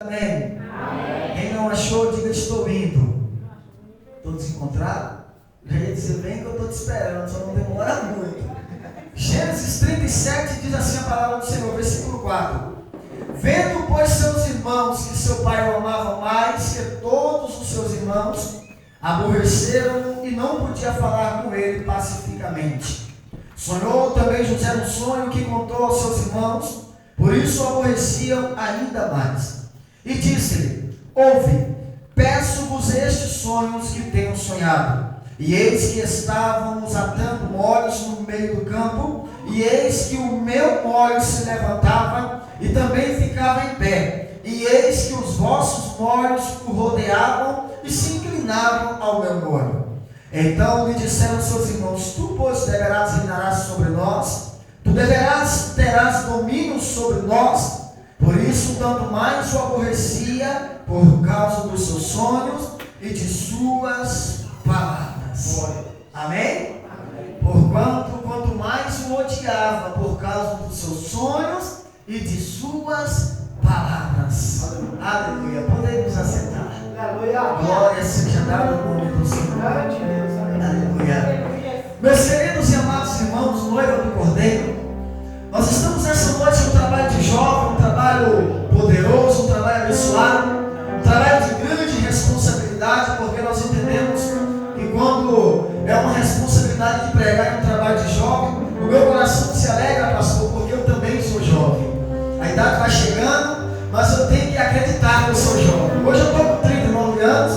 Amém. Quem não achou, diga: estou indo. Todos encontraram? Já ia dizer: vem que eu estou te esperando, só não demora muito. Gênesis 37 diz assim a palavra do Senhor, versículo 4: Vendo, pois, seus irmãos que seu pai o amava mais que todos os seus irmãos, aborreceram-no e não podia falar com ele pacificamente. Sonhou também José um sonho que contou aos seus irmãos, por isso o aborreciam ainda mais. E disse-lhe: ouve, peço-vos estes sonhos que tenho sonhado. E eis que estávamos atando molhos no meio do campo, e eis que o meu molho se levantava e também ficava em pé, e eis que os vossos molhos o rodeavam e se inclinavam ao meu molho. Então lhe disseram seus irmãos: tu, pois, reinarás sobre nós, tu terás domínio sobre nós. Por isso, tanto mais o aborrecia por causa dos seus sonhos e de suas palavras. Amém? Porquanto, quanto mais o odiava por causa dos seus sonhos e de suas palavras. Aleluia. Podemos assentar. Glória seja dada ao nome do Senhor. Aleluia. Meus queridos e amados irmãos, noiva do Cordeiro, nós estamos nessa noite em um trabalho de jovem, um trabalho poderoso, um trabalho abençoado, um trabalho de grande responsabilidade, porque nós entendemos que quando é uma responsabilidade de pregar em um trabalho de jovem, o meu coração se alegra, pastor, porque eu também sou jovem. A idade vai chegando, mas eu tenho que acreditar que eu sou jovem. Hoje eu estou com 39 anos,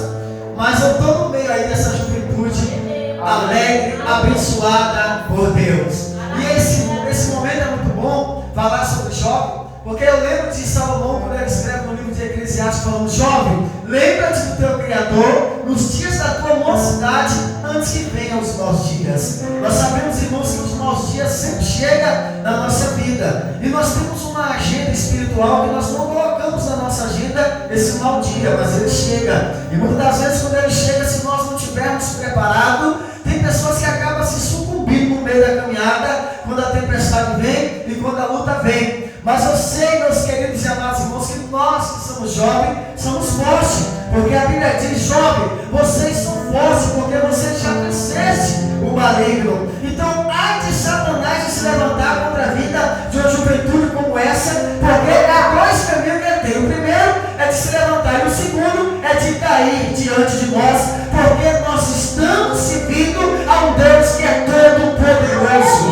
mas eu estou no meio aí dessa juventude alegre, abençoada por Deus. E esse momento é muito bom falar sobre jovem, porque eu lembro de Salomão quando ele escreve no livro de Eclesiastes falando: jovem, lembra-te do teu Criador nos dias da tua mocidade, antes que venham os maus dias. Nós sabemos, irmãos, que os maus dias sempre chegam na nossa vida, e nós temos uma agenda espiritual que nós não colocamos na nossa agenda esse mau dia, mas ele chega, e muitas das vezes quando ele chega, se nós não estivermos preparados, tem pessoas que acabam se sucumbindo no meio da caminhada, quando a tempestade vem e quando a luta vem. Mas eu sei, meus queridos e amados irmãos, que nós que somos jovens, somos fortes, porque a Bíblia diz: jovem, vocês são fortes, porque vocês já venceste o maligno. Então, ai de Satanás de se levantar contra a vida de uma juventude como essa, porque há dois caminhos que ele tem. O primeiro é de se levantar, e o segundo é de cair diante de nós, porque nós estamos servindo a um Deus que é todo poderoso.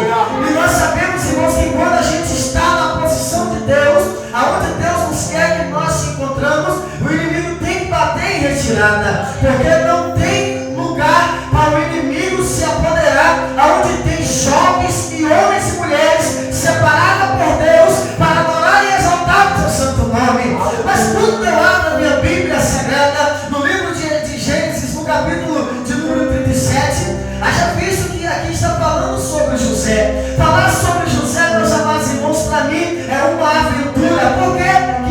E nós sabemos, irmãos, que quando a gente está na posição de Deus, aonde Deus nos quer que nós se encontramos, o inimigo tem que bater em retirada, porque não tem lugar para o inimigo se apoderar aonde tem jovens e homens e mulheres separados por Deus para adorar e exaltar o seu santo nome. Mas quando eu abro a minha Bíblia Sagrada, no livro de Gênesis, no capítulo de número 37, haja visto que aqui está falando sobre José. Falar sobre José, meus amados irmãos, para mim é uma aventura. Por que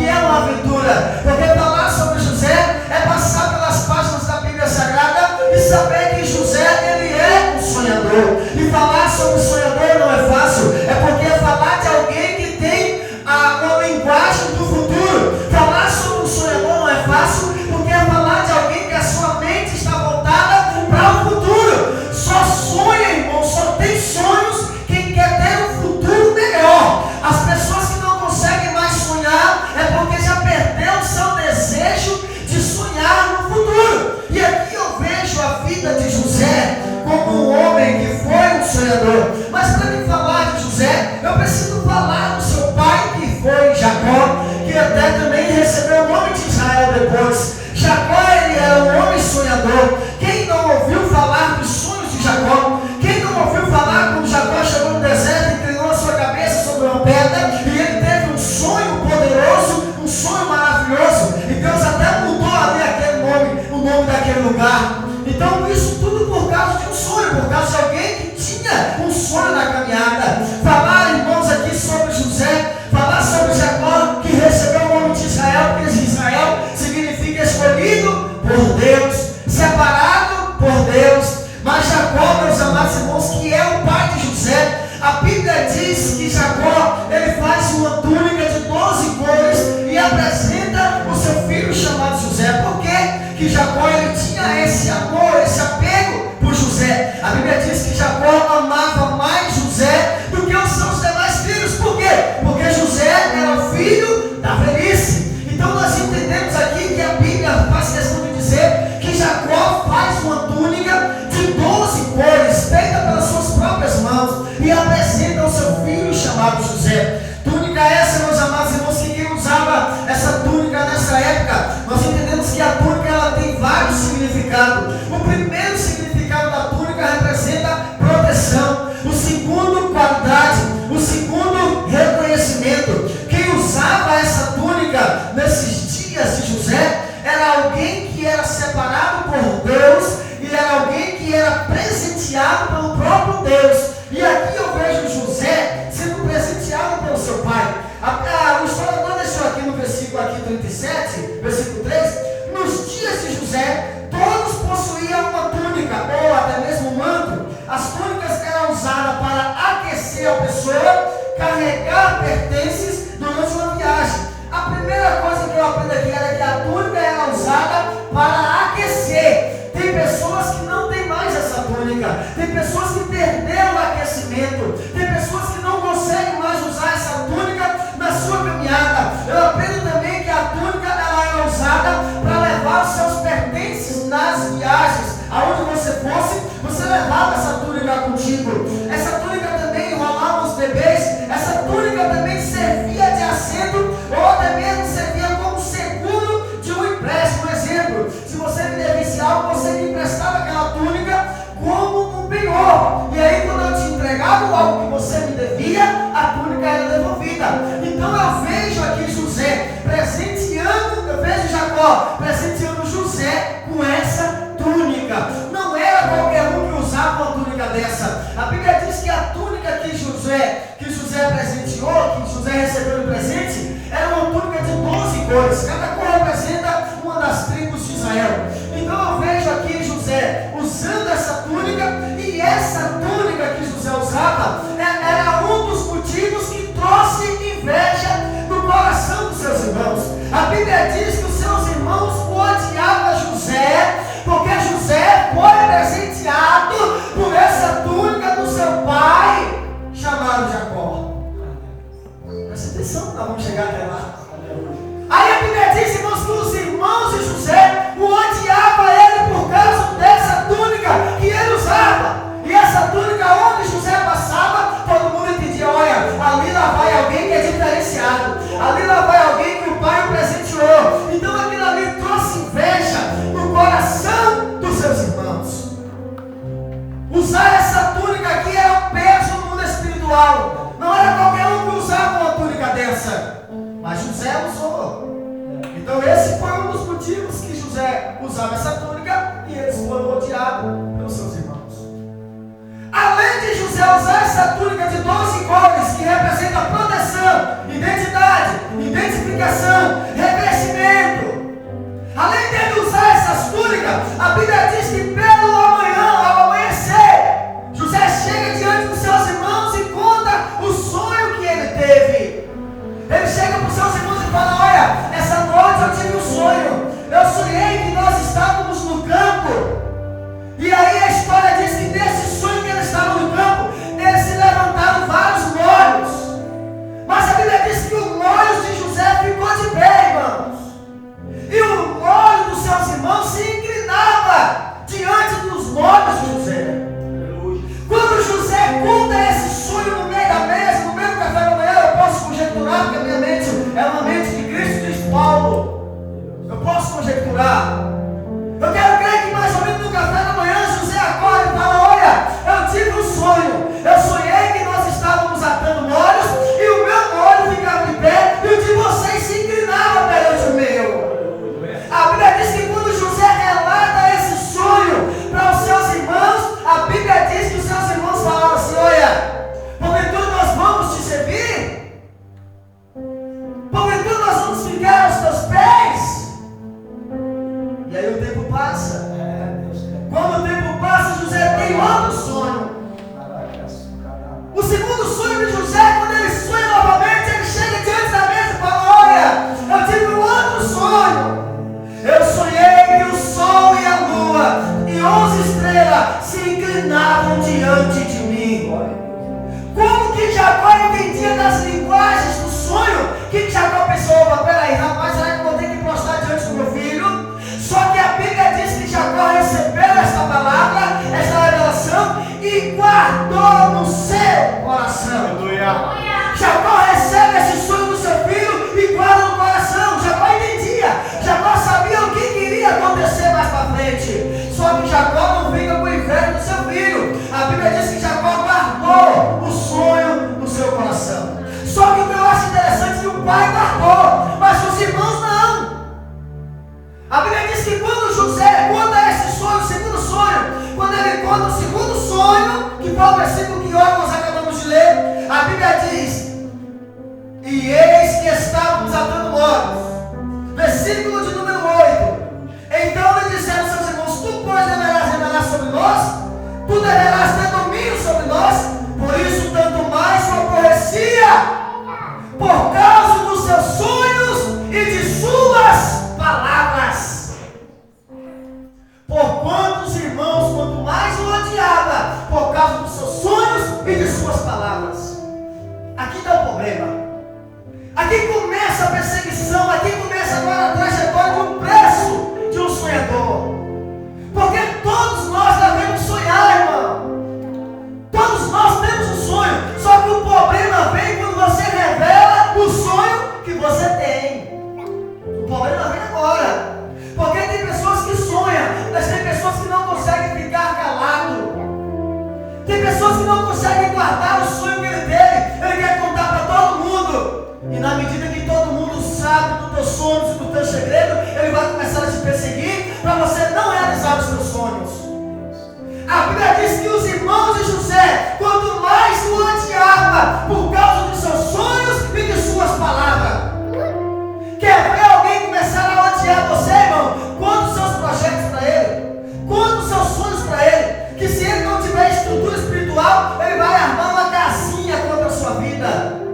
é uma aventura? Porque falar sobre José é passar pelas páginas da Bíblia Sagrada e saber que José, ele é um sonhador. E falar sobre sonhador não é fácil, é porque é falar de alguém que tem uma linguagem do futuro. Falar sobre um sonhador não é fácil, porque é falar de alguém que a sua mente está voltada para o futuro. Só sonha, irmão, só tem sonhos quem quer ter um futuro melhor. As pessoas que não conseguem mais sonhar é porque já perdeu o seu desejo de sonhar no futuro. E aqui eu vejo a vida de José como um homem que foi um sonhador. Mas para me falar de José, eu preciso falar do seu pai, que foi Jacó, que até também recebeu o nome de Israel depois. Jacó, ele era um homem sonhador. Quem não ouviu falar dos sonhos de Jacó? Quem não ouviu falar quando Jacó chegou no deserto e inclinou a sua cabeça sobre uma pedra e ele teve um sonho poderoso, um sonho maravilhoso, e Deus até mudou ali aquele nome, o nome daquele lugar. Então isso tudo por causa de um sonho, por causa de alguém que tinha um sonho na caminhada. Falar, irmãos, aqui sobre José, falar sobre Jacó, que recebeu o nome de Israel, porque Israel significa escolhido por Deus, separado por Deus. Mas Jacó, meus amados irmãos, que é o pai de José, a Bíblia diz que Jacó, ele faz uma túnica de 12 cores e apresenta o seu Jacó ele tinha esse amor, esse apego por José. A Bíblia diz que Jacó amava mais José do que os seus demais filhos. Por quê? Porque José era o filho da velhice. Então nós entendemos aqui que a Bíblia faz questão de dizer que Jacó faz uma túnica de 12 cores, feita pelas suas próprias mãos, e apresenta ao seu filho chamado José. Túnica essa, meus amados irmãos, que quem usava essa túnica nessa época, nós entendemos que a túnica ela tem vários significados. O primeiro significado da túnica representa proteção. O segundo, qualidade. O segundo, reconhecimento. Quem usava essa túnica nesses dias de José era alguém que era separado por Deus e era alguém que era presenteado pelo próprio Deus. E aqui eu vejo José sendo presenteado pelo seu pai. O historiador deixou aqui no versículo 37, versículo 3, nos dias de José, todos possuíam uma túnica, ou até mesmo um manto. As túnicas eram usadas para aquecer a pessoa, carregar pertences durante uma viagem. A primeira coisa que eu aprendo aqui era que a túnica era usada para aquecer. Tem pessoas que não têm mais essa túnica, tem pessoas que perderam o aquecimento, tem pessoas que não conseguem mais usar essa túnica na sua caminhada. Eu aprendo também que a túnica ela era usada para levar os seus pertences nas viagens. Aonde você fosse, você levava essa túnica contigo. Essa túnica também enrolava os bebês, essa túnica também servia de assento, ou até mesmo servia como seguro de um empréstimo. Por exemplo, se você me devesse algo, você me emprestava aquela túnica como um penhor. E aí quando eu te entregava algo que você me devia, a túnica era devolvida. Então eu vejo aqui José presenteando, eu vejo Jacó presenteando José com essa túnica. Não era qualquer um que usava uma túnica dessa. A Bíblia diz que a túnica que José presenteou, que José recebeu de presente, era uma túnica de 12 cores. Cada cor representa uma das tribos de Israel. Então eu vejo aqui José usando essa túnica, e essa túnica que José usava era um dos motivos que trouxe inveja no coração dos seus irmãos. A Bíblia diz que os seus irmãos odiavam José, porque José foi presenteado por essa túnica do seu pai, chamado Jacó. Presta atenção, nós vamos chegar até lá. Aí a Bíblia diz, irmãos, que os irmãos de José o odiavam ele por causa dessa túnica que ele usava. E essa túnica, onde José passava, todo mundo entendia: olha, ali lá vai alguém que é diferenciado, ali lá vai alguém que o pai o presenteou. Então aquilo ali trouxe inveja no coração dos seus irmãos. Usar essa túnica aqui era um peso no mundo espiritual. Não era qualquer um que usava uma túnica dessa, mas José usou. Então esse foi um dos motivos que José usava essa túnica, e eles foram odiados pelos seus irmãos. Além de José usar essa túnica de 12 cores, que representa proteção, identidade, identificação, revestimento, além dele usar essas túnicas, a Bíblia diz que pelo amanhã, ao amanhecer, José chega diante dos seus irmãos e conta o sonho que ele teve. Ele chega para os seus irmãos e fala: olha, essa noite eu tive um sonho. Eu sonhei que nós estávamos no campo. E aí a história diz que nesse sonho que eles estavam no campo, eles se levantaram vários molhos. Mas a Bíblia diz que o molho de José ficou de pé, irmãos. E o molho dos seus irmãos se inclinava diante dos molhos de José. Quando José conta esse sonho no meio da mesa, no meio do café da manhã, eu posso conjecturar, porque a minha mente é uma mente de Cristo, diz Paulo. Eu posso conjecturar. Eu quero crer que mais ou menos no café da manhã José acorda e fala: olha, eu tive um sonho. Eu sonhei que nós estávamos atando molhos e o meu molho ficava de pé e o de vocês se inclinava perante o meu. A Bíblia diz que quando José relata esse sonho para os seus irmãos, a Bíblia diz que os seus irmãos falavam assim: olha, porventura nós vamos te servir? Porventura nós vamos ficar aos teus pés? E aí o tempo passa. Quando o tempo passa, José tem outro sonho. O segundo sonho de José, quando ele sonha novamente, ele chega diante da mesa e fala: olha, eu tive um outro sonho. Eu sonhei que o sol terra se inclinavam diante de mim. Como que Jacó entendia das linguagens do sonho? Que Jacó pensou: opa, peraí, rapaz, será que eu vou ter que prostrar diante do meu filho? Só que a Bíblia diz que Jacó recebeu esta palavra, esta revelação, e guardou no seu coração. Aleluia. Jacó recebe esse sonho do seu filho e guarda no coração. Jacó entendia, Jacó sabia o que iria acontecer mais para frente. Só que Jacó não fica com o inveja do seu filho. A Bíblia diz que Jacó guardou o sonho no seu coração. Só que o que eu acho interessante é que o pai guardou, mas os irmãos não. A Bíblia diz que quando José conta esse sonho, o segundo sonho, quando ele conta o segundo sonho, que foi o versículo que nós acabamos de ler, a Bíblia diz: e eis que estavam desatando mortos. Versículo de número 8. Então lhe disseram seus irmãos: tu, pois, deverás reinar sobre nós, tu deverás ter domínio sobre nós. Por isso, tanto mais o aborrecia, por causa dos seus sonhos e de suas palavras. Porquanto os irmãos, quanto mais o odiava, por causa dos seus sonhos e de suas palavras. Aqui está o problema. Aqui começa a perseguição, aqui começa agora a trajetória de um preço de um sonhador. Porque todos nós devemos sonhar, irmão. Todos nós temos um sonho. Só que o problema vem quando você revela o sonho que você tem. O problema vem agora. Porque tem pessoas que sonham, mas tem pessoas que não conseguem ficar calado. Tem pessoas que não conseguem guardar o sonho que ele teve. Ele quer contar para todo mundo. E na medida que todo mundo sabe dos teus sonhos e do teu segredo, ele vai começar a te perseguir para você não realizar os teus sonhos. A Bíblia diz que os irmãos de José, quanto mais o odiava por causa dos seus sonhos e de suas palavras. Quer ver alguém começar a odiar você, irmão? Conta os seus projetos para ele, conta os seus sonhos para ele, que se ele não tiver estrutura espiritual, ele vai armar uma casinha contra a sua vida.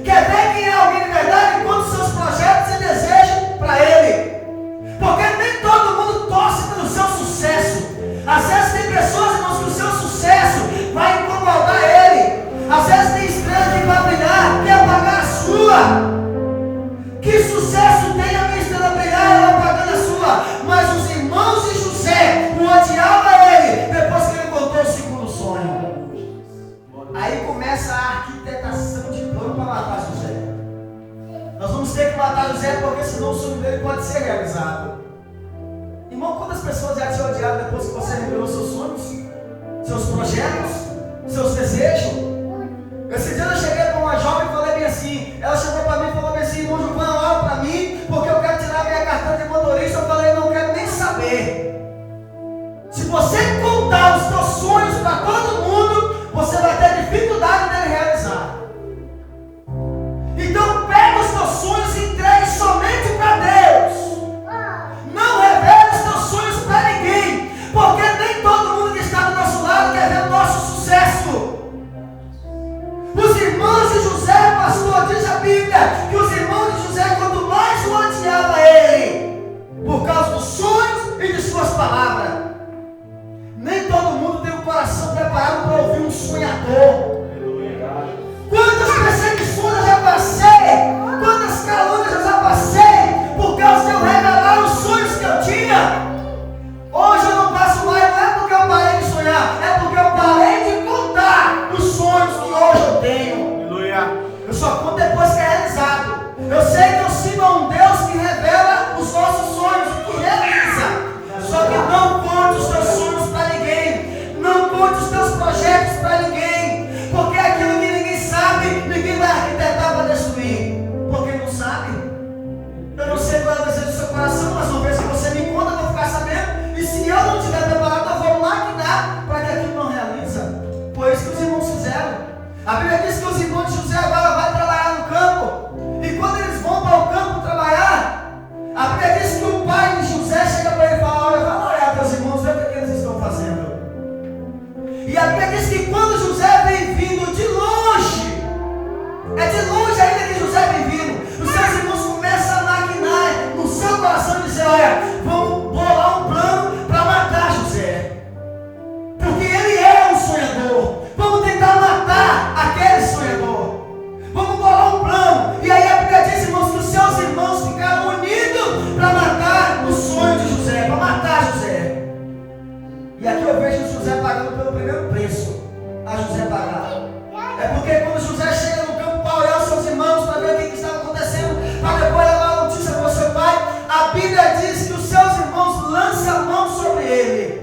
Quer ver quem é alguém de verdade? Conta os seus projetos e desejos para ele. Porque nem todo mundo torce pelo seu sucesso. Às vezes tem pessoas, irmãos, que o seu sucesso vai incomodar ele. Às vezes tem estrela que vai brilhar, quer apagar a sua. Que sucesso tem a minha estrela brilhar, ela apagando a sua. Mas os irmãos de José o odiavam ele depois que ele contou o segundo sonho. Aí começa a arquitetação de plano para matar José. Nós vamos ter que matar José, porque senão o sonho dele pode ser realizado. Irmão, quantas pessoas já te odiaram depois que você revelou seus sonhos, seus projetos, seus desejos? Esse dia eu cheguei para uma jovem e falei bem assim, ela chegou para mim e falou bem assim: irmão Giovanni, ora para mim, porque eu quero tirar minha carteira de motorista. Eu falei: não quero nem saber. Se você contar os teus sonhos para todo mundo, você vai ter dificuldade de realizar. Então pega os teus sonhos e entregue somente para Deus. Não revele os teus sonhos para ninguém, porque nem todo mundo que está do nosso lado quer ver o nosso sucesso. Os irmãos de José, pastor, diz a Bíblia que os irmãos de José, quanto mais o odiava ele, por causa dos sonhos e de suas palavras. Nem todo mundo tem o coração preparado para ouvir um sonhador. aqui eu vejo José pagando pelo primeiro preço a José pagar. É porque quando José chega no campo para olhar os seus irmãos, para ver o que estava acontecendo, para depois levar a notícia para o seu pai, a Bíblia diz que os seus irmãos lançam a mão sobre ele.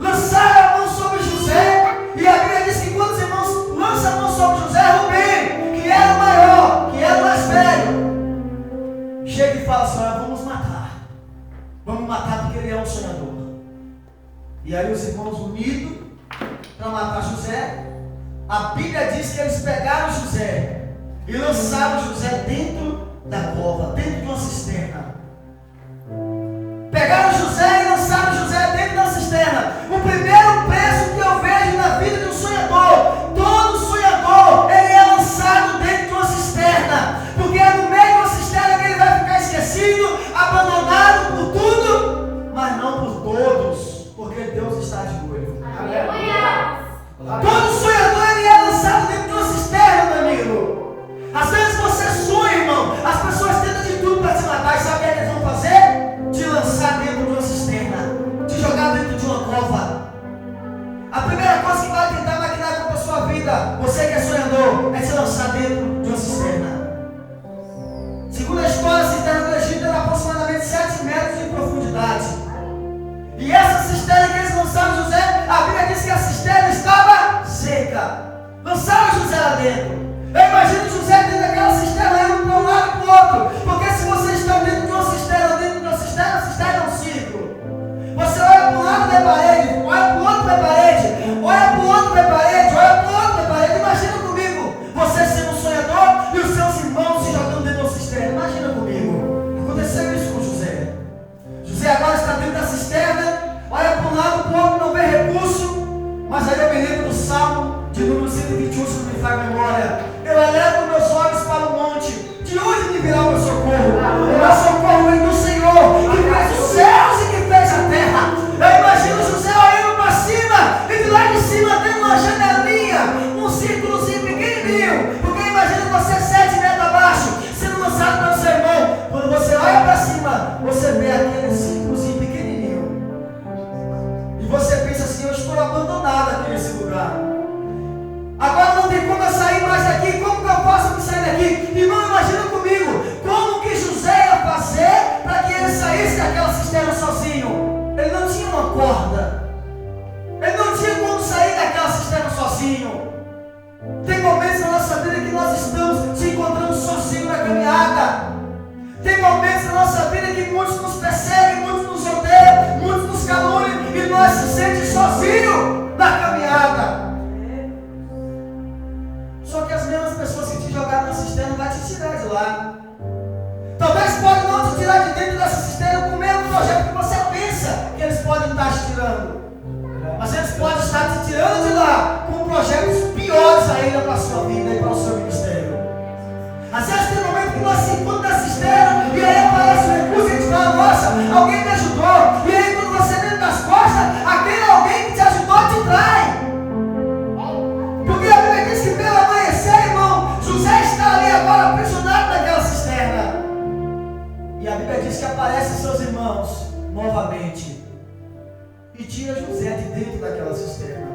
Lançaram a mão sobre José, e a Bíblia diz que quando os irmãos lançam a mão sobre José, Rubem, que era o maior, que era o mais velho, chega e fala assim: olha, vamos matar porque ele é um sonhador. E aí os irmãos unidos para matar José, a Bíblia diz que eles pegaram José e lançaram José dentro da cova, dentro de uma cisterna. Pegaram José e lançaram José dentro da cisterna. O primeiro preço que eu vejo na vida de um sonhador, todo sonhador, ele é lançado dentro de uma cisterna, porque é no meio de uma cisterna que ele vai ficar esquecido, abandonado por tudo, mas não por todos, porque Deus está de olho. Todo sonhador, ele é lançado dentro de uma cisterna, meu amigo. Às vezes você sonha, irmão, as pessoas tentam de tudo para te matar, e sabe o que eles vão fazer? Te lançar dentro de uma cisterna, te jogar dentro de uma cova. A primeira coisa que vai tentar maquinar contra a sua vida, você que é sonhador, é te lançar dentro de uma cisterna. Segundo a história, a cisterna do Egito era aproximadamente 7 metros de profundidade. E essa cisterna que eles lançaram José, a Bíblia diz que a cisterna estava seca. Lançaram José lá dentro. Eu imagino José dentro daquela cisterna, indo para um lado e para o outro. Porque se você está dentro de uma cisterna, a cisterna é um círculo. Você olha para um lado da parede, olha para o outro da parede, olha para o outro da parede, olha para o outro da parede. Imagina comigo, você sendo um sonhador e os seus irmãos se jogando dentro de uma cisterna. Imagina comigo. Aconteceu isso com José. José agora está dentro da cisterna, olha para um lado, para o outro, não vê recurso. Mas aí eu me lembro do Salmo de número 121, se não me faz memória. Eu elevo meus olhos para o monte, de onde me virá o meu socorro? O meu socorro vem do Senhor, que fez os céus e que fez a terra. Eu imagino José olhando para cima, e de lá de cima tem uma janelinha, um círculozinho pequenininho, porque imagina você 7 metros abaixo, sendo lançado pelo seu irmão. Quando você olha para cima, você vê aquele círculozinho pequenininho, e você pensa assim: eu estou abandonado aqui nesse lugar. Agora não tem como eu sair mais daqui. Como que eu posso me sair daqui? Irmão, imagina comigo como que José ia fazer para que ele saísse daquela cisterna sozinho. Ele não tinha uma corda, ele não tinha como sair daquela cisterna sozinho. Tem momentos na nossa vida que nós estamos se encontrando sozinhos na caminhada. Tem momentos na nossa vida que muitos nos perseguem, muitos nos odeiam, muitos nos caluniam, e nós se sentimos sozinhos na caminhada. Só que as mesmas pessoas que te jogaram na cisterna vão te tirar de lá. Talvez podem não te tirar de dentro dessa cisterna com o mesmo projeto que você pensa que eles podem estar te tirando. Mas eles podem estar te tirando de lá com projetos piores ainda para a sua vida e para o seu ministério. Às vezes tem um momento que nós se encontramos na cisterna e aí aparece um recurso e a gente fala: nossa, alguém me ajudou. E aí quando você dentro das costas, aquele alguém que te ajudou te trai. Porque a Bíblia diz que pelo amanhecer, irmão, José está ali agora aprisionado naquela cisterna. E a Bíblia diz que aparecem seus irmãos novamente e tira José de dentro daquela cisterna.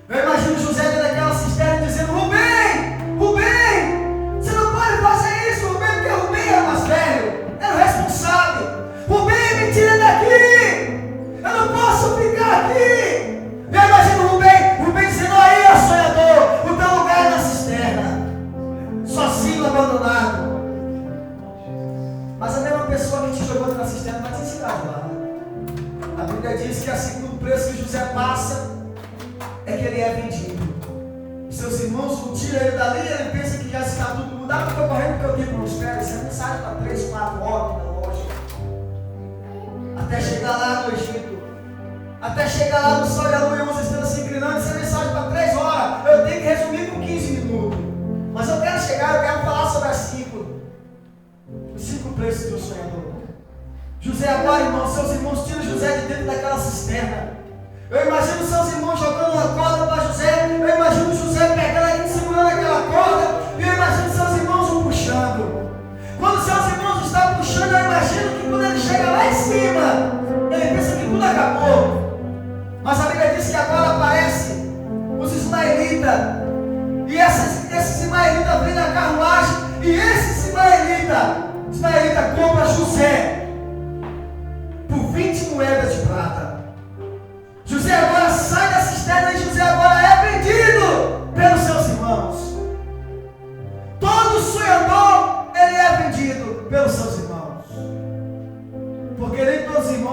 Eu imagino José dentro daquela cisterna dizendo: Rubem, Rubem, você não pode fazer isso, Rubem, porque Rubem era mais velho, era o responsável. Rubem, me tira daqui, eu não posso ficar aqui. Eu imagino Rubem dizendo: aí, ó sonhador, o teu lugar é na cisterna, sozinho, abandonado. Mas a mesma pessoa que te jogou na cisterna vai te tirar de lá. A Bíblia diz que assim como o preço que José passa, é que ele é vendido. Seus irmãos não tiram ele dali, ele pensa que já está tudo mudado. Eu estou correndo porque eu digo: não espera, isso é mensagem para 3, 4 horas na loja. Até chegar lá no Egito. Até chegar lá no sol e a lua e 11 estrelas se inclinando, isso é mensagem para 3 horas. Eu tenho que resumir com 15 minutos. Mas eu quero chegar, eu quero falar sobre os 5 preços do sonhador. José agora, irmão, seus irmãos tiram José de dentro daquela cisterna. Eu imagino seus irmãos jogando uma corda para José. Eu imagino José pegando e segurando aquela corda. E eu imagino seus irmãos o puxando. Quando seus irmãos estão puxando, eu imagino que quando ele chega lá em cima, ele pensa que tudo acabou.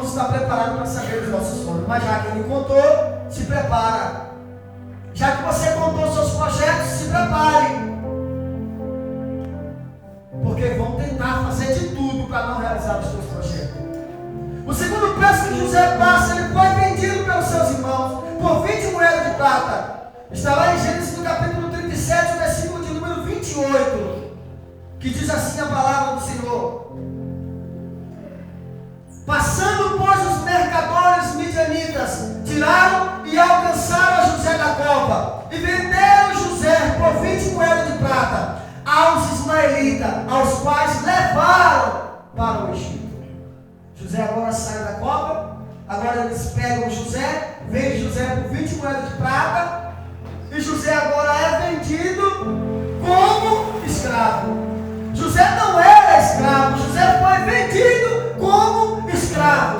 irmãos está preparado para saber os nossos sonhos. Mas já que ele contou, se prepara. Já que você contou seus projetos, se prepare. Porque vão tentar fazer de tudo para não realizar os seus projetos. O segundo preço que José passa, ele foi vendido pelos seus irmãos por 20 moedas de prata. Está lá em Gênesis no capítulo 37, versículo de número 28, que diz assim a palavra do Senhor: passando, pois, os mercadores midianitas, tiraram e alcançaram a José da cova, e venderam José por 20 moedas de prata aos ismaelitas, aos quais levaram para o Egito. José agora sai da cova, agora eles pegam José, vendem José por 20 moedas de prata, e José agora é vendido como escravo. José não era escravo, José foi vendido como escravo.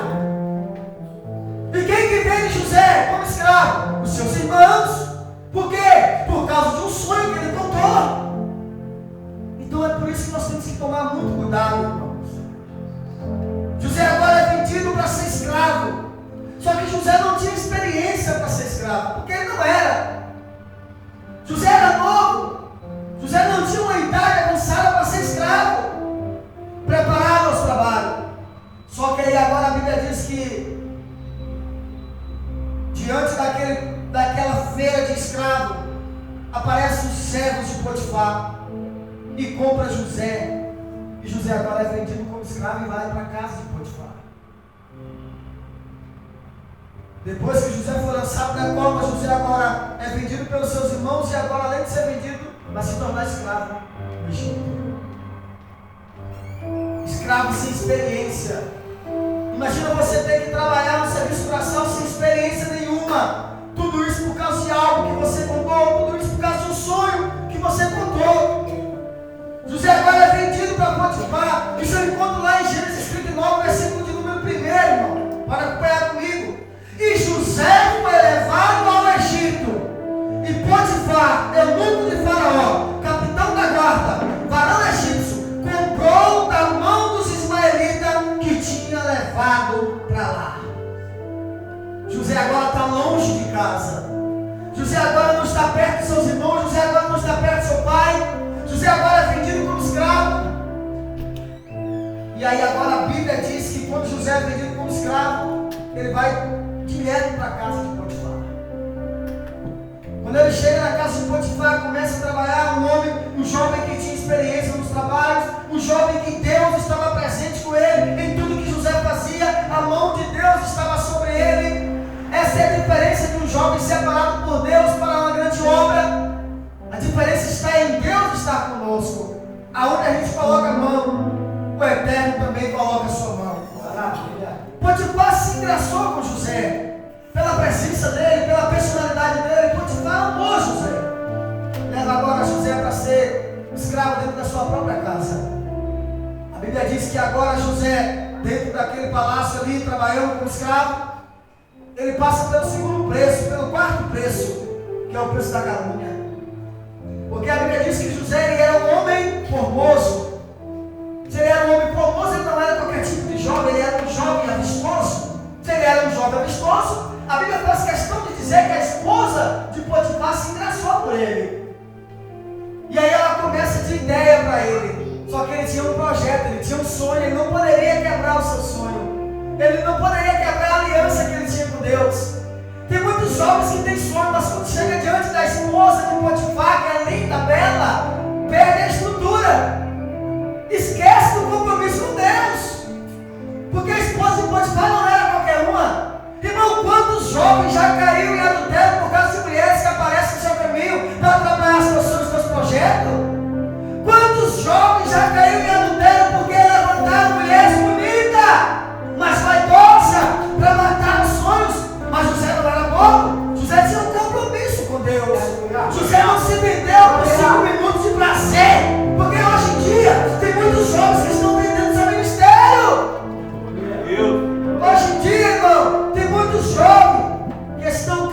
E quem que vende José como escravo? Os seus irmãos. Por quê? Por causa de um sonho que ele contou. Então é por isso que nós temos que tomar muito cuidado, irmãos. José agora é vendido para ser escravo. Só que José não tinha experiência para ser escravo, porque ele não era. José era novo. José não tinha uma idade avançada para ser escravo, preparado ao trabalho. Só que aí agora a Bíblia diz que diante daquela feira de escravo, aparecem os servos de Potifar e compra José. E José agora é vendido como escravo e vai para a casa de Potifar. Depois que José foi lançado da cova, José agora é vendido pelos seus irmãos, e agora, além de ser vendido, vai se tornar escravo no Egito. Escravo sem experiência. Imagina você ter que trabalhar no serviço braçal sem experiência nenhuma. Tudo isso por causa de algo que você contou, tudo isso por causa de um sonho que você contou. José agora é vendido para Potifar. Isso eu encontro lá em Gênesis 39, versículo de número 1, irmão. Para acompanhar comigo. E José foi levado ao Egito. E Potifar, eunuco de Faraó, capitão da guarda, varão egípcio, comprou da mão dos ismaelitas que tinha levado para lá. José agora está longe de casa. José agora não está perto de seus irmãos. José agora não está perto de seu pai. José agora é vendido como escravo. E aí agora a Bíblia diz que quando José é vendido como escravo, ele vai direto para a casa de Potifar. Quando ele chega na casa de Potifar, começa a trabalhar, um jovem que tinha experiência nos trabalhos, um jovem que Deus estava presente com ele, em tudo que José fazia, a mão de Deus estava sobre ele. Essa é a diferença de um jovem separado por Deus para uma grande obra. A diferença está em Deus estar conosco. Aonde a gente coloca a mão, o Eterno também coloca a sua mão. Potifar se engraçou com José, pela presença dele, pela personalidade dele. Potifar amou José. Leva agora José para ser escravo dentro da sua própria casa. A Bíblia diz que agora José, dentro daquele palácio ali, trabalhando como escravo, ele passa pelo segundo preço, pelo quarto preço, que é o preço da calúnia. Porque a Bíblia diz que José ele era um homem formoso. Se ele era um homem formoso, ele não era qualquer tipo de jovem, ele era um jovem avistoso. Se ele era um jovem avistoso, a Bíblia faz questão de dizer que a esposa de Potifar se engraçou por ele. E aí ela começa de ideia para ele. Só que ele tinha um projeto, ele tinha um sonho, ele não poderia quebrar o seu sonho. Ele não poderia quebrar a aliança que ele tinha com Deus. Tem muitos jovens que têm sonho, mas quando chega diante da esposa de Potifar, que é linda, bela, perde a estrutura. Esquece do compromisso com Deus. Porque a esposa de Potifar não era qualquer uma. Irmão, quantos jovens já caíram em adultério por causa de mulheres que aparecem no seu caminho para atrapalhar seus sonhos, seus projetos? Quantos jovens já caíram em adultério porque levantaram mulheres bonitas, mas vaidosas, para matar os sonhos? Mas José não era bobo. José tinha um compromisso com Deus. José não se vendeu por 5 minutos de prazer. Porque hoje em dia tem muitos jovens que estão vendendo seu ministério. Hoje em dia, irmão, tem muitos jovens que estão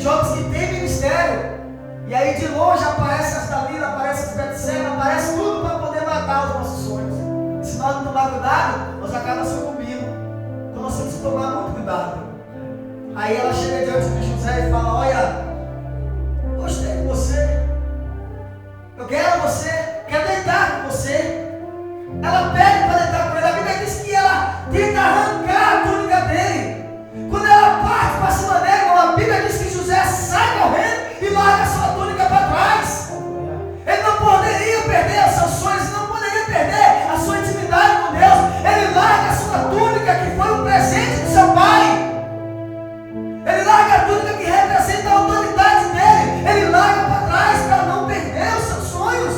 jovens que têm ministério. E aí de longe aparece as Dalila, aparece as Betseba, aparece tudo para poder matar os nossos sonhos. Se nós não tomar cuidado, nós acabamos sucumbindo. Então nós temos que tomar muito cuidado. Aí ela chega diante de José e fala: olha, gostei de você, eu quero você, quero deitar com você. Ela pede para deitar com ele. A Bíblia diz que ela tenta arrancar a túnica dele. Quando ela parte para cima dele, a Bíblia diz que José sai correndo e larga a sua túnica para trás. Ele não poderia perder os seus sonhos, não poderia perder a sua intimidade com Deus. Ele larga a sua túnica, que foi um presente do seu pai. Ele larga a túnica que representa a autoridade dele. Ele larga para trás para não perder os seus sonhos.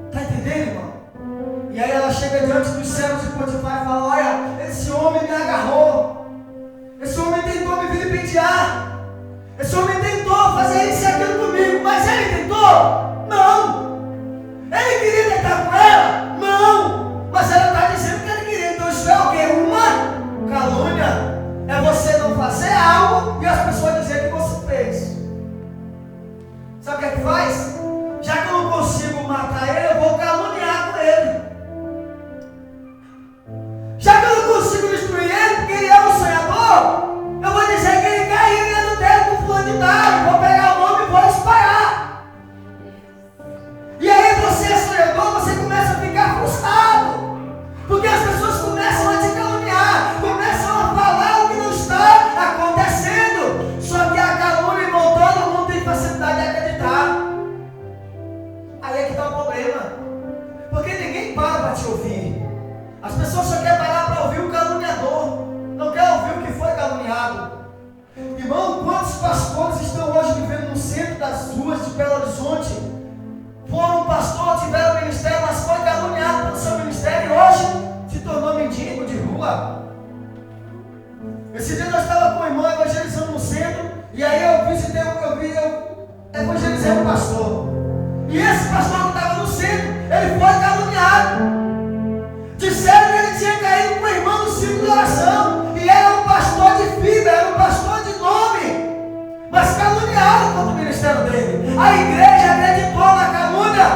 Está entendendo, irmão? E aí ela chega diante dos servos de Potifar e fala: olha, esse homem me agarrou. Esse homem tentou me vilipendiar. Esse homem tentou fazer isso e aquilo comigo. Mas ele tentou? Não. Ele queria deitar com ela? Não. Mas ela está dizendo que ele queria. Então isso é o quê? Uma calúnia. É você não fazer algo e as pessoas dizerem que você fez. Sabe o que é que faz? Já que eu não consigo matar ele, eu vou caluniar com ele. Já que eu não consigo destruir ele, porque ele é um sonhador, eu vou dizer que ele caiu em adultério com fulano de tal. Vou pegar o nome e vou espalhar. E aí você é sonhador, você começa a ficar frustrado. Porque as pessoas começam a te caluniar, começam a falar o que não está acontecendo. Só que a calúnia, irmão, todo mundo tem facilidade de acreditar. Aí é que está o problema. Porque ninguém para te ouvir. As pessoas só querem parar para ouvir o caluniador. Não quer ouvir o que foi caluniado. Irmão, quantos pastores estão hoje vivendo no centro das ruas de Belo Horizonte? Foram pastor, tiveram ministério, mas foi caluniado pelo seu ministério e hoje se tornou mendigo de rua. Esse dia nós estávamos com o irmão evangelizando no centro, e aí eu evangelizei um pastor. E esse pastor que estava no centro, ele foi caluniado. Disseram que ele tinha caído com o irmão no círculo de oração. E era um pastor de fibra, era um pastor de nome. Mas caluniaram contra o ministério dele. A igreja acreditou na calúnia.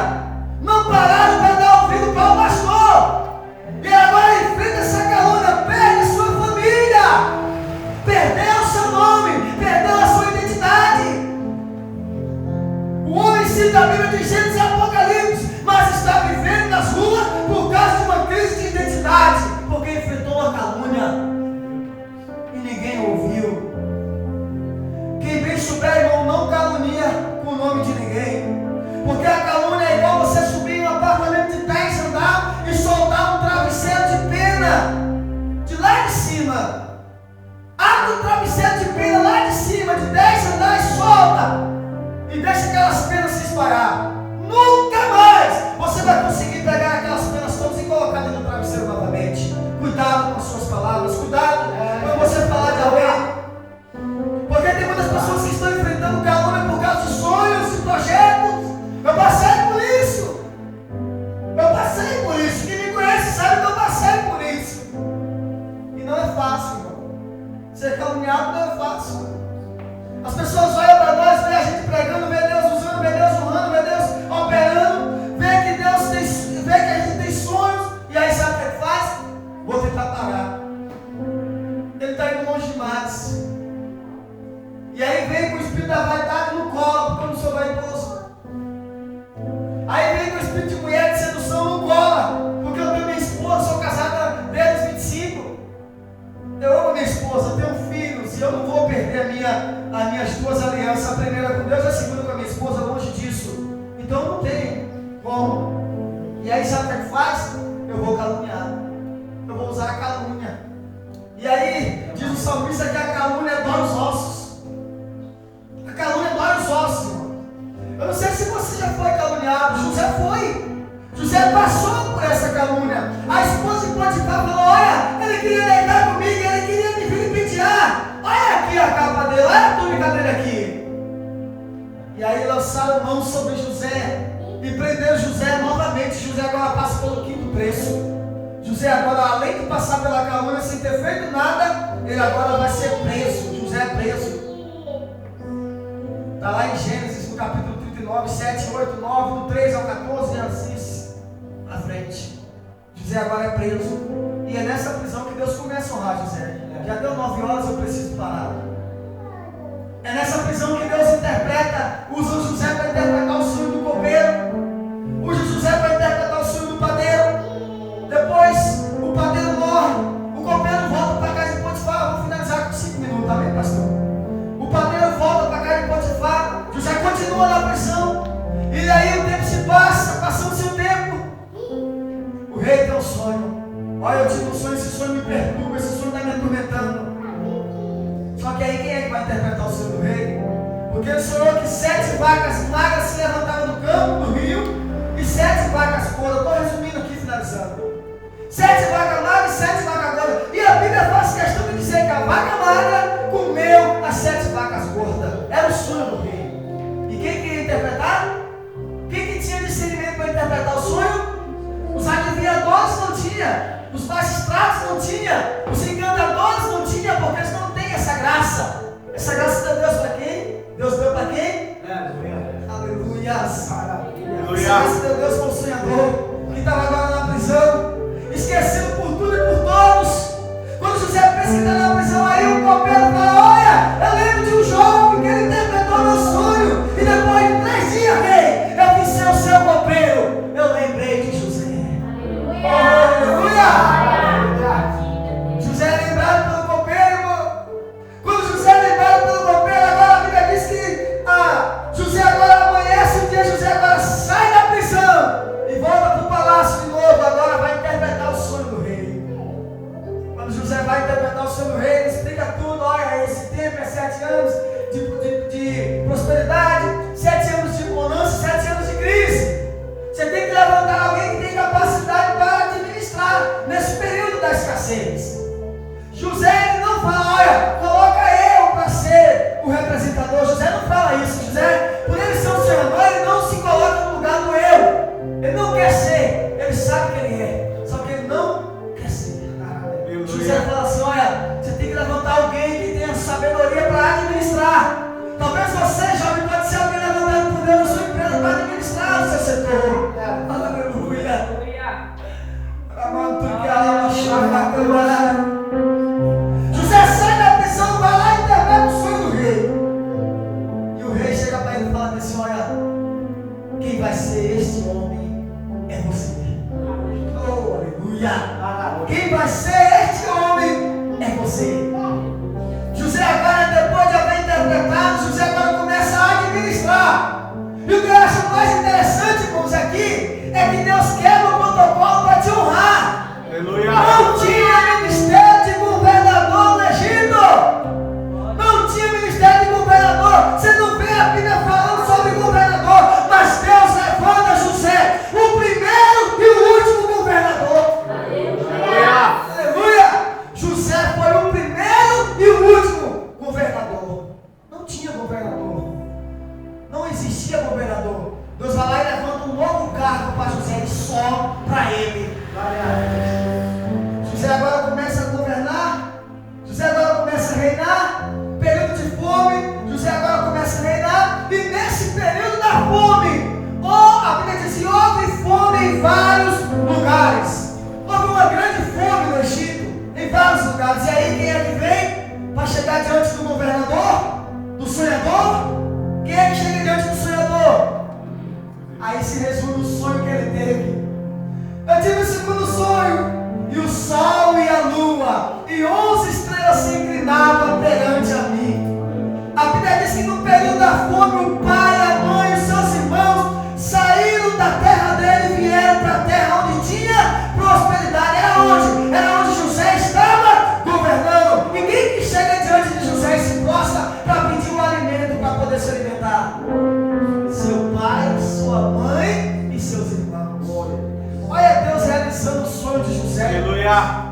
Não pararam para dar ouvido para o pastor. E agora enfrenta essa calúnia. Perde sua família. Perdeu o seu nome. Perdeu a sua identidade. O homem cita a Bíblia de Gênesis e Apocalipse, mas está vivendo nas ruas por causa de uma crise de identidade, porque enfrentou uma calúnia e ninguém ouviu. Quem bem souber, irmão, não calunia com o nome de ninguém, porque a calúnia é igual você subir em um apartamento de 10 andares e soltar um travesseiro de pena de lá de cima. Abre um travesseiro de pena lá de cima, de 10 andares, solta e deixa aquelas penas se espalhar. Nunca mais você vai conseguir pegar aquelas penas todas e colocar dentro do travesseiro novamente. Cuidado com as suas palavras, cuidado quando você falar de alguém. Porque tem muitas pessoas que estão enfrentando calúnia por causa de sonhos e projetos. Eu passei por isso. Quem me conhece sabe que eu passei por isso. E não é fácil, irmão. Ser caluniado não é fácil. As pessoas olham para nós, vê a gente pregando, vê Deus usando, vê Deus honrando, vê Deus operando, vê que a gente tem sonhos, e aí sabe o que ele faz? Vou tentar parar. Ele está indo longe demais. E aí vem com o espírito da vaidade no colo, porque eu não sou vaidoso. Aí vem com o espírito de mulher de sedução no colo, porque eu tenho minha esposa, sou casada desde os 25. Eu amo minha esposa, eu tenho filhos, e eu não vou perder as minhas duas alianças, a primeira com Deus e a segunda com a minha esposa, longe disso. Então não tem como. E aí sabe o que faz? Eu vou caluniar. Eu vou usar a calúnia. E aí, diz o salmista que a calúnia dói os ossos. A calúnia dói os ossos, irmão. Eu não sei se você já foi caluniado. José foi. José passou por essa calúnia. A esposa de Potifar falou: olha, ele queria deitar comigo, ele queria me vilipendiar. Olha aqui a capa dele, olha a túnica dele aqui. E aí lançaram mão sobre José e prenderam José novamente. José agora passa pelo quinto preço. José agora, além de passar pela calúnia sem ter feito nada, ele agora vai ser preso. José é preso. Está lá em Gênesis, no capítulo 39, 7, 8, 9, do 3 ao 14, e assim à frente. José agora é preso. E é nessa prisão que Deus começa a honrar José. Já deu 9 horas, eu preciso parar. É nessa prisão que Deus usa o José para interpretar o sonho do copeiro, usa o José para interpretar o sonho do padeiro. Depois o padeiro morre, o copeiro volta para a casa de Potifar. Vou finalizar com 5 minutos, tá bem, pastor? O padeiro volta para a casa de Potifar, José continua na prisão, e daí o tempo se passa, passando-se o tempo. O rei tem um sonho. Olha, eu tive um sonho, esse sonho me perturba, esse sonho está me atormentando. Só que aí quem é que vai interpretar o sonho do rei? Porque ele sonhou que 7 vacas magras se levantavam do campo, do rio, e 7 vacas gordas. Estou resumindo aqui, finalizando. 7 vacas magras e 7 vacas gordas. E a Bíblia faz questão de dizer que a vaca magra comeu as 7 vacas gordas. Era o sonho do rei. E quem queria interpretar? Quem que tinha discernimento para interpretar o sonho? Os adivinhadores não tinham. Os magistrados não tinham. Os encantadores não tinham, porque eles não têm essa graça. Essa graça de Deus para quem? Deus deu para quem? Aleluia. Essa graça de Deus para o sonhador que estava agora na prisão, esquecendo por tudo e por todos. Quando José pensa que está na prisão, aí o copeiro fala: olha, eu lembro de um jovem que ele interpretou meu sonho, e depois de 3 dias, rei, eu vi ser o seu copeiro. Eu lembrei de José. Aleluia! José é lembrado pelo copeiro. Quando José é lembrado pelo copeiro, agora a Bíblia diz que José agora amanhece um dia, José agora sai da prisão e volta para o palácio de novo. Agora vai interpretar o sonho do rei. Quando José vai interpretar o sonho do rei, ele explica tudo. Olha, esse tempo é 7 anos de prosperidade, 7 anos de bonança, 7 anos de crise. Você tem que levantar alguém que tem capacidade para administrar nesse período da escassez. José ele não fala: olha, coloca eu para ser o representador. José não fala isso. José, por ele ser um senador, ele não se coloca no lugar do eu. Ele não quer ser. Ele sabe que ele é, só que ele não quer ser. José fala assim: olha, você tem que levantar alguém que tenha sabedoria para administrar. Talvez você, jovem, pode ser alguém levantado por Deus na sua empresa para administrar o seu setor. Aleluia. José sai da prisão, vai lá e interpreta o sonho do rei. E o rei chega para ele e fala assim: olha, quem vai ser este homem é você. Oh, aleluia. Quem vai ser este homem é você. José agora, depois de haver interpretado, José agora começa a administrar. E o que eu acho mais interessante, irmãos, aqui é que Deus quebra o protocolo para te honrar. Aleluia. Não tinha ministério de governador no Egito. Não tinha ministério de governador. Você não vê a Bíblia falando sobre governador, mas Deus levanta José, o primeiro e o último governador. Aleluia. Aleluia. José foi o primeiro e o último governador. Não tinha governador. Não existia governador. Deus vai lá e levanta um novo cargo para José e só para ele. José agora começa a governar. José agora começa a reinar. Período de fome. José agora começa a reinar. E nesse período da fome, a Bíblia diz que houve fome em vários lugares. Houve uma grande fome no Egito, em vários lugares. E aí quem é que vem para chegar diante do governador? Do sonhador? Quem é que chega diante do sonhador? Aí se resume o sonho que ele teve. Eu tive o segundo sonho, e o sol e a lua e 11 estrelas se inclinavam perante a mim. A Bíblia diz que no período da fome, o pai, a mãe e os seus irmãos saíram da terra dele e vieram para a terra onde tinha prosperidade. Era onde José estava governando. Ninguém que chega diante de José e se prostra para pedir um alimento para poder se alimentar. Seu pai, sua mãe e seus irmãos. Olha Deus realizando o sonho de José. Aleluia.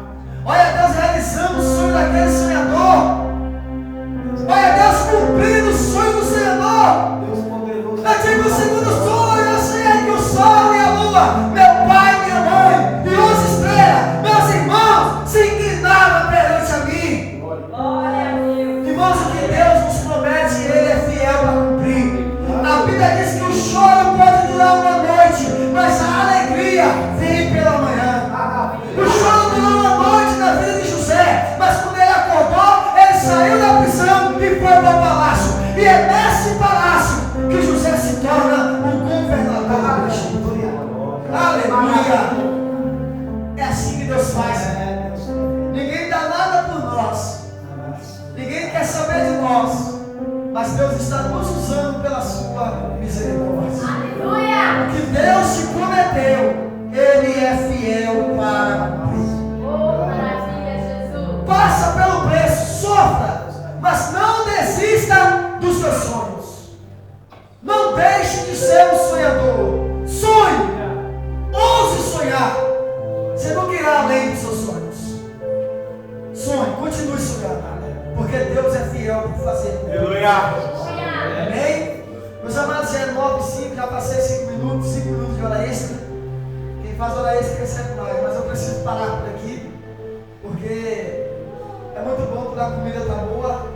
Olha Deus realizando o sonho daquele sonhador. Olha Deus cumprindo o sonho do sonhador. Eu tive o segundo sonho. Eu sonhei que o sol e a lua, meu pai e minha mãe e 11 estrelas, meus irmãos, se inclinavam perante a mim. Irmãos, o que Deus nos promete, Ele é fiel para cumprir. Amém? Meus amados, já é 9h05, já passei 5 minutos de hora extra. Quem faz hora extra recebe mais, mas eu preciso parar por aqui, porque é muito bom quando a comida está boa,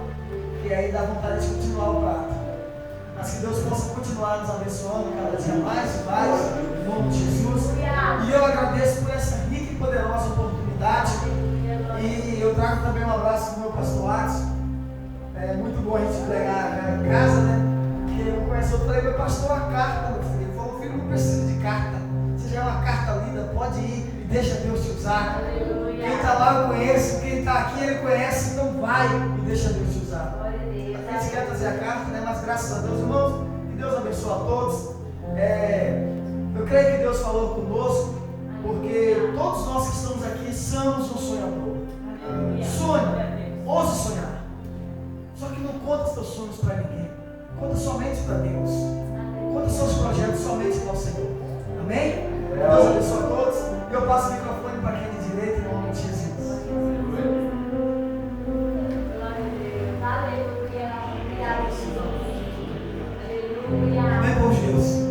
e aí dá vontade de continuar o prato. Mas que Deus possa continuar nos abençoando cada dia mais e mais, em nome de Jesus. E eu agradeço por essa rica e poderosa oportunidade. E eu trago também um abraço do meu pastor Adson. É muito bom a gente pregar em casa, né? Porque eu conheço, eu falei, meu pastor, a carta, meu filho. Ele falou, filho, não precisa de carta. Se já é uma carta linda, pode ir e deixa Deus te usar. Quem está lá eu conheço, quem está aqui ele conhece, então vai e deixa Deus te usar. A gente quer trazer a carta, né? Mas graças a Deus, irmãos, que Deus abençoe a todos. Eu creio que Deus falou conosco, porque todos nós que estamos aqui somos um sonhador. Sonhe, ouse sonhar. Só que não conta os teus sonhos para ninguém. Conta somente para Deus. Conta seus projetos somente para o Senhor. Amém? Deus abençoe a todos. Eu passo o microfone para quem de direito, em nome de Jesus. Amém, por Deus.